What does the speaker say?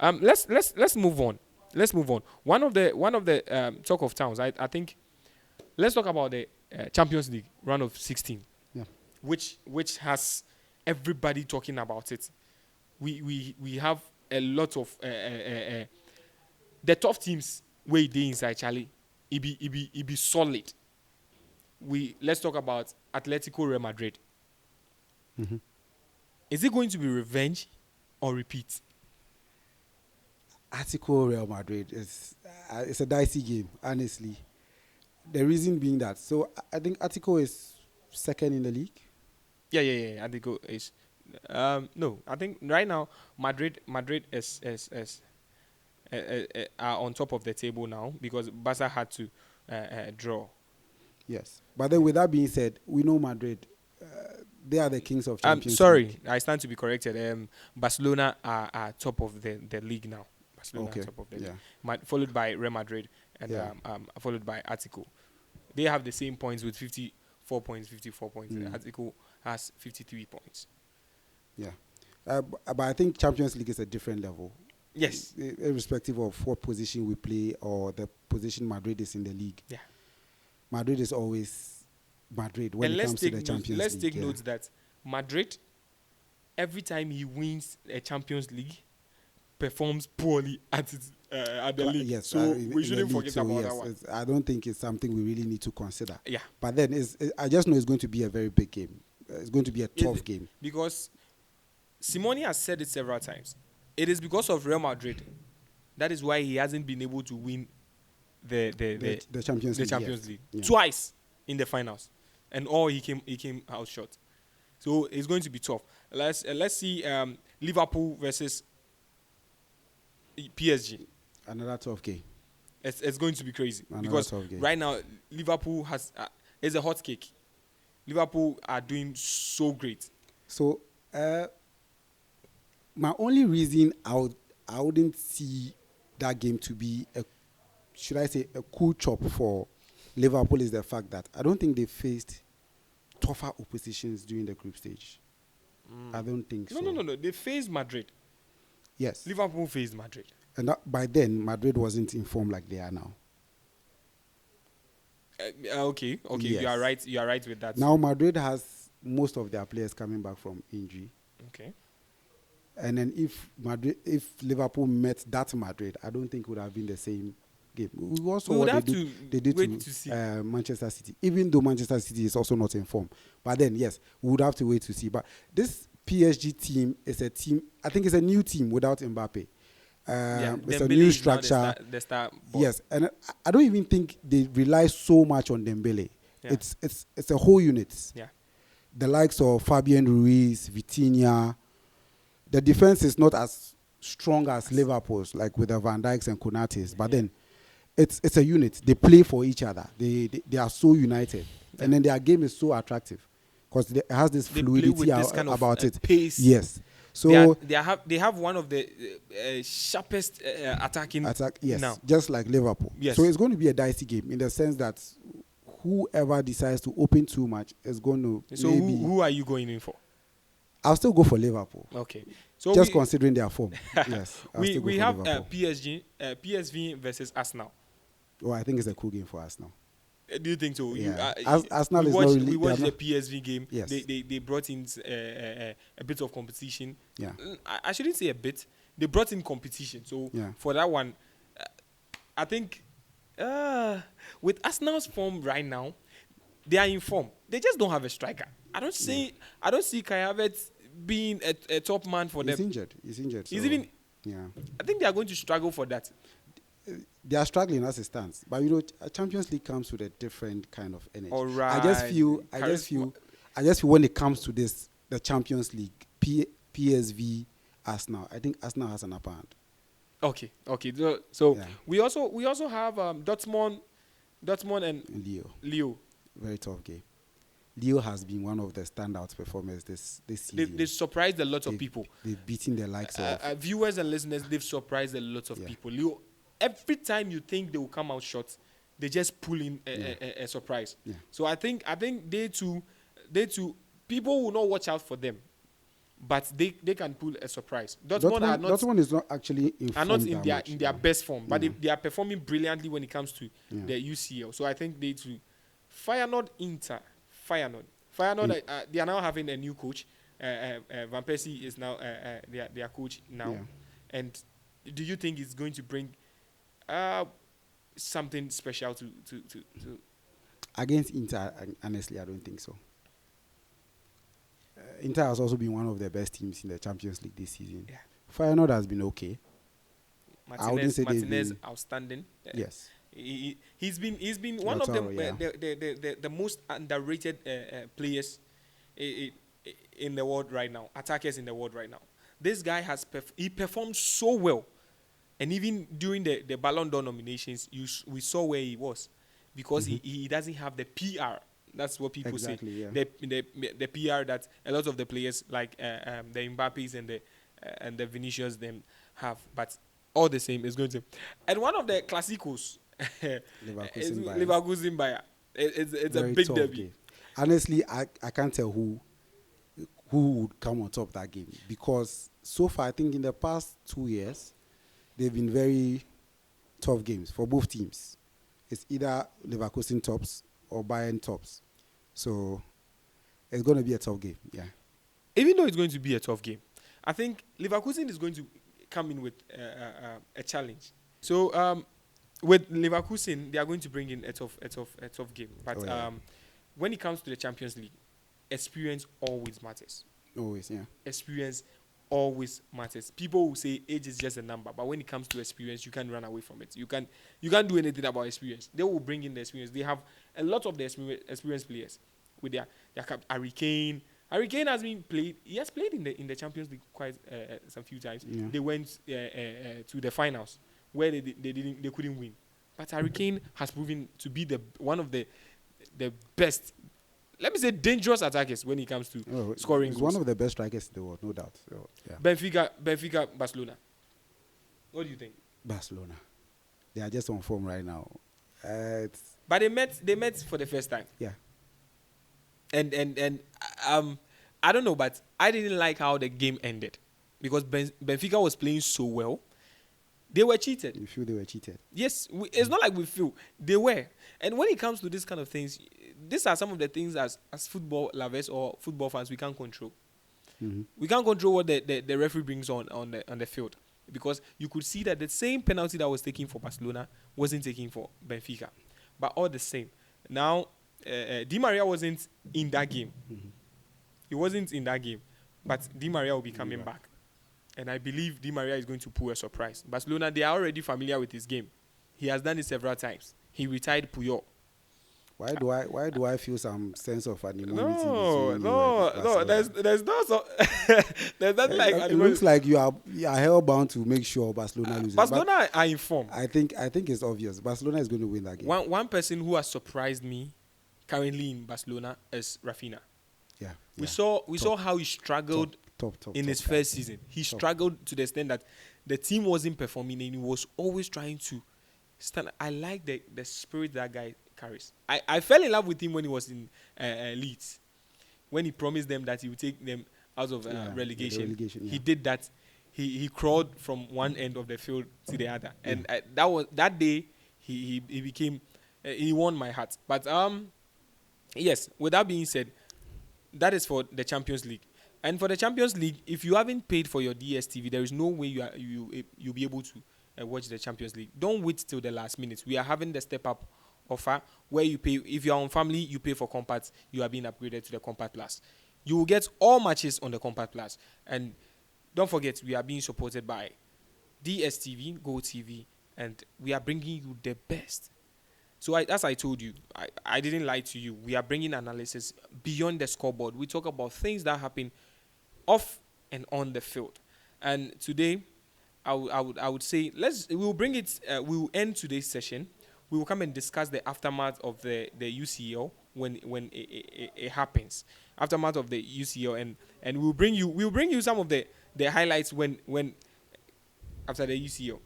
Let's move on. Let's move on. One of the talk of towns. I think let's talk about the Champions League round of 16, Yeah. which has everybody talking about it. We have a lot of the tough teams where they inside Charlie. It be solid. Let's talk about Atletico Real Madrid. Mhm. Is it going to be revenge or repeat? Atletico Real Madrid is it's a dicey game, honestly. The reason being that I think Atletico is second in the league. Yeah. Atletico is. No, I think right now Madrid is are on top of the table now because Barca had to draw. Yes, but then with that being said, we know Madrid. They are the kings of Champions Sorry, League. I stand to be corrected. Barcelona are top of the league now. Barcelona are Okay, top of the league, yeah, followed by Real Madrid and yeah. followed by Atletico. They have the same points with 54 points. 54 points. Mm. Atletico has 53 points. Yeah, but I think Champions League is a different level. Yes. Irrespective of what position we play or the position Madrid is in the league. Yeah. Madrid is always Madrid when And it comes to the Champions let's League. take note that Madrid, every time he wins a Champions League, performs poorly at the league. Yes, so in we the shouldn't league, forget so about yes, that one. I don't think it's something we really need to consider. Yeah. But then I just know it's going to be a very big game. It's going to be a tough game. Because Simone has said it several times. It is because of Real Madrid. That is why he hasn't been able to win the Champions League. Champions League Yeah. twice in the finals, and all he came out short. So it's going to be tough. Let's see Liverpool versus PSG. Another tough game. It's going to be crazy Another because tough game. right now Liverpool is a hot cake. Liverpool are doing so great. So my only reason I wouldn't see that game to be a cool chop for Liverpool is the fact that I don't think they faced tougher oppositions during the group stage. I don't think so. No. They faced Madrid. Yes. Liverpool faced Madrid. And by then, Madrid wasn't in form like they are now. Okay. Yes. You are right with that. Now Madrid has most of their players coming back from injury. Okay. And then if Liverpool met that Madrid, I don't think it would have been the same game. We also We would what have they did wait to see. Manchester City, even though Manchester City is also not in form. But then yes, we would have to wait to see. But this PSG team is a team. I think it's a new team without Mbappe. It's a Dembele new is now structure. The star boy. Yes, and I don't even think they rely so much on Dembele. Yeah. It's a whole unit. Yeah. The likes of Fabian Ruiz, Vitinha. The defense is not as strong as Liverpool's, like with the Van Dijks and Konates. But then it's a unit. They play for each other. They are so united, and then their game is so attractive because it has this They fluidity play with this kind of, about it. pace. Yes. So they have one of the sharpest attacking yes, now. just like Liverpool. Yes. So it's going to be a dicey game in the sense that whoever decides to open too much is going to. So maybe, who are you going in for? I'll still go for Liverpool. Okay. So Just considering their form. Yes. I'll still go we for have Liverpool. PSV versus Arsenal. Oh, I think it's a cool game for us now. Do you think so? Yeah. You, Arsenal we is watched, not really. we watched they the PSV game. Yes. They brought in a bit of competition. Yeah. I shouldn't say a bit. They brought in competition. So Yeah. for that one, I think with Arsenal's form right now, they are in form. They just don't have a striker. I don't see Kai Havertz being a top man for He's them. injured. He's injured. He's so, even. Yeah. I think they are going to struggle for that. They are struggling as it stands, but a Champions League comes with a different kind of energy. All right. I just feel when it comes to the Champions League, PSV, Arsenal. I think Arsenal has an upper hand. Okay. So Yeah. we also have Dortmund and Leo. Very tough game. Leo has been one of the standout performers this season. They surprised a lot of people. They've beaten the likes of Viewers and listeners. They've surprised a lot of people. Leo, every time you think they will come out short, they just pull in a surprise. Yeah. So I think they too people will not watch out for them. but they can pull a surprise. Dortmund Dortmund is not actually are not informed in that their much. in their best form, but Yeah. they are performing brilliantly when it comes to Yeah. the UCL. So I think they too. Feyenoord Inter. Feyenoord. They are now having a new coach. Van Persie is now their coach now. Yeah. And do you think it's going to bring something special to Against Inter, honestly, I don't think so. Inter has also been one of the best teams in the Champions League this season. Yeah. Feyenoord has been okay. I wouldn't say they've Martinez been- outstanding. Yes. He's been one of Lautaro, the most underrated players in the world right now, attackers in the world right now. This guy he performed so well, and even during the Ballon d'Or nominations, we saw where he was, because he doesn't have the PR. That's what people Exactly, say. yeah. The PR that a lot of the players like the Mbappes and the Vinicius them have, but all the same, it's going to. And one of the Clásicos, Leverkusen Bayern. Leverkusen Bayern. It's a Very big tough derby. game. Honestly, I can't tell who would come on top of that game, because so far I think in the past 2 years they've been very tough games for both teams. It's either Leverkusen tops or Bayern tops, so it's going to be a tough game. Yeah. Even though it's going to be a tough game, I think Leverkusen is going to come in with a challenge. So with Leverkusen, they are going to bring in a tough game. But when it comes to the Champions League, experience always matters. Always, yeah. Experience always matters. People will say age is just a number, but when it comes to experience, you can't run away from it. You can't do anything about experience. They will bring in the experience. They have a lot of the experienced players with their Harry Kane. Harry Kane has been played. He has played in the Champions League quite some few times. Yeah. They went to the finals where they couldn't win. But Harry Kane has proven to be one of the best, let me say, dangerous attackers when it comes to scoring He's goals. one of the best strikers in the world, no doubt. So, yeah. Benfica, Barcelona. What do you think? Barcelona, they are just on form right now. But they met for the first time. Yeah. And I don't know, but I didn't like how the game ended, because Benfica was playing so well. They were cheated. You feel they were cheated? Yes, it's not like we feel. They were. And when it comes to this kind of things, these are some of the things as football lovers or football fans we can't control. Mm-hmm. We can't control what the referee brings on the field, because you could see that the same penalty that was taken for Barcelona wasn't taken for Benfica. But all the same, now Di Maria wasn't in that game. Mm-hmm. He wasn't in that game, but Di Maria will be coming back. And I believe Di Maria is going to pull a surprise. Barcelona, they are already familiar with his game. He has done it several times. He retired Puyol. Why do I feel some sense of animosity? No. There's no so there's nothing like it looks like you are hell bound to make sure Barcelona loses. Barcelona are informed. I think it's obvious. Barcelona is going to win that game. One person who has surprised me currently in Barcelona is Rafinha. Yeah. We saw how he struggled top in his first season. He struggled to the extent that the team wasn't performing, and he was always trying to stand. I like the spirit that guy carries. I fell in love with him when he was in Leeds, when he promised them that he would take them out of relegation. Yeah. He did that. He crawled from one end of the field to the other, and that day he became he won my heart. But yes, with that being said, that is for the Champions League. And for the Champions League, if you haven't paid for your DSTV, there is no way you'll be able to watch the Champions League. Don't wait till the last minute. We are having the step up offer where you pay. If you are on family, you pay for Compact. You are being upgraded to the Compact Plus. You will get all matches on the Compact Plus. And don't forget, we are being supported by DSTV, GoTV, and we are bringing you the best. So as I told you, I didn't lie to you. We are bringing analysis beyond the scoreboard. We talk about things that happen off and on the field. And today, I would say we will bring it. We will end today's session. We will come and discuss the aftermath of the UCL when it happens. Aftermath of the UCL, and we'll bring you some of the highlights when after the UCL.